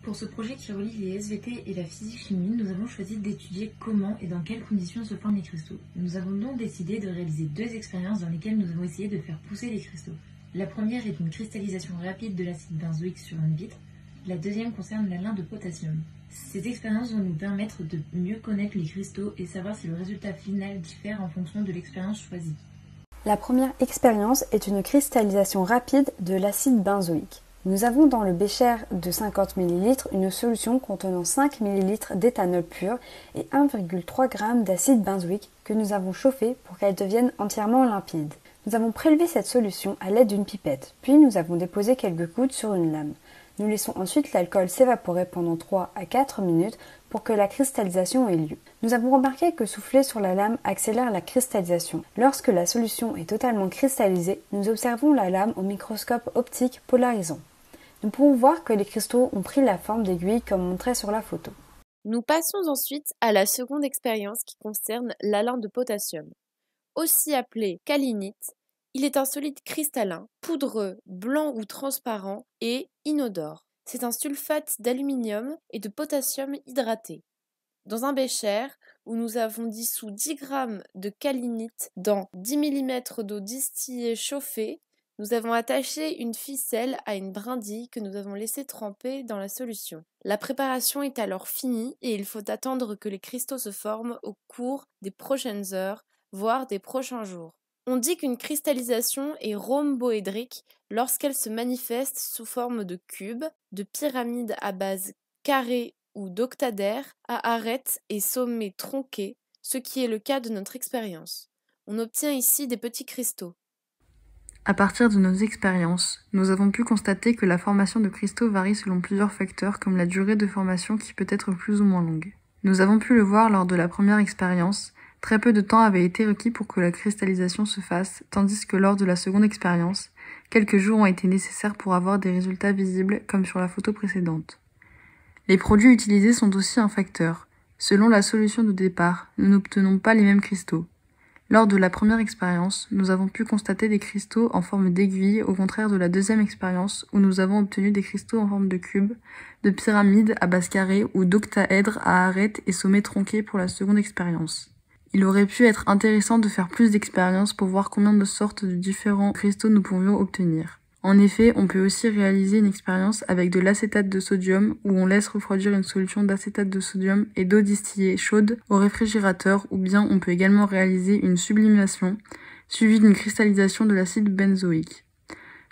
Pour ce projet qui relie les SVT et la physique-chimie, nous avons choisi d'étudier comment et dans quelles conditions se forment les cristaux. Nous avons donc décidé de réaliser 2 expériences dans lesquelles nous avons essayé de faire pousser les cristaux. La première est une cristallisation rapide de l'acide benzoïque sur une vitre. La deuxième concerne la lin de potassium. Ces expériences vont nous permettre de mieux connaître les cristaux et savoir si le résultat final diffère en fonction de l'expérience choisie. La première expérience est une cristallisation rapide de l'acide benzoïque. Nous avons dans le bécher de 50 ml une solution contenant 5 ml d'éthanol pur et 1,3 g d'acide benzoïque que nous avons chauffé pour qu'elle devienne entièrement limpide. Nous avons prélevé cette solution à l'aide d'une pipette, puis nous avons déposé quelques gouttes sur une lame. Nous laissons ensuite l'alcool s'évaporer pendant 3 à 4 minutes pour que la cristallisation ait lieu. Nous avons remarqué que souffler sur la lame accélère la cristallisation. Lorsque la solution est totalement cristallisée, nous observons la lame au microscope optique polarisant. Nous pouvons voir que les cristaux ont pris la forme d'aiguilles comme montré sur la photo. Nous passons ensuite à la seconde expérience qui concerne la lin de potassium. Aussi appelé kalinite, il est un solide cristallin, poudreux, blanc ou transparent et inodore. C'est un sulfate d'aluminium et de potassium hydraté. Dans un bécher où nous avons dissous 10 g de kalinite dans 10 mm d'eau distillée chauffée, nous avons attaché une ficelle à une brindille que nous avons laissée tremper dans la solution. La préparation est alors finie et il faut attendre que les cristaux se forment au cours des prochaines heures, voire des prochains jours. On dit qu'une cristallisation est rhomboédrique lorsqu'elle se manifeste sous forme de cubes, de pyramides à base carrée ou d'octadaires à arêtes et sommets tronqués, ce qui est le cas de notre expérience. On obtient ici des petits cristaux. À partir de nos expériences, nous avons pu constater que la formation de cristaux varie selon plusieurs facteurs comme la durée de formation qui peut être plus ou moins longue. Nous avons pu le voir lors de la première expérience, très peu de temps avait été requis pour que la cristallisation se fasse, tandis que lors de la seconde expérience, quelques jours ont été nécessaires pour avoir des résultats visibles comme sur la photo précédente. Les produits utilisés sont aussi un facteur. Selon la solution de départ, nous n'obtenons pas les mêmes cristaux. Lors de la première expérience, nous avons pu constater des cristaux en forme d'aiguille, au contraire de la deuxième expérience où nous avons obtenu des cristaux en forme de cubes, de pyramides à base carrée ou d'octaèdres à arêtes et sommets tronqués pour la seconde expérience. Il aurait pu être intéressant de faire plus d'expériences pour voir combien de sortes de différents cristaux nous pourrions obtenir. En effet, on peut aussi réaliser une expérience avec de l'acétate de sodium où on laisse refroidir une solution d'acétate de sodium et d'eau distillée chaude au réfrigérateur, ou bien on peut également réaliser une sublimation suivie d'une cristallisation de l'acide benzoïque.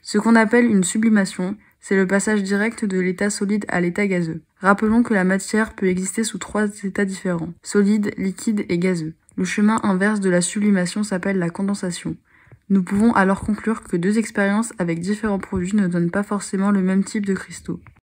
Ce qu'on appelle une sublimation, c'est le passage direct de l'état solide à l'état gazeux. Rappelons que la matière peut exister sous 3 états différents, solide, liquide et gazeux. Le chemin inverse de la sublimation s'appelle la condensation. Nous pouvons alors conclure que 2 expériences avec différents produits ne donnent pas forcément le même type de cristaux.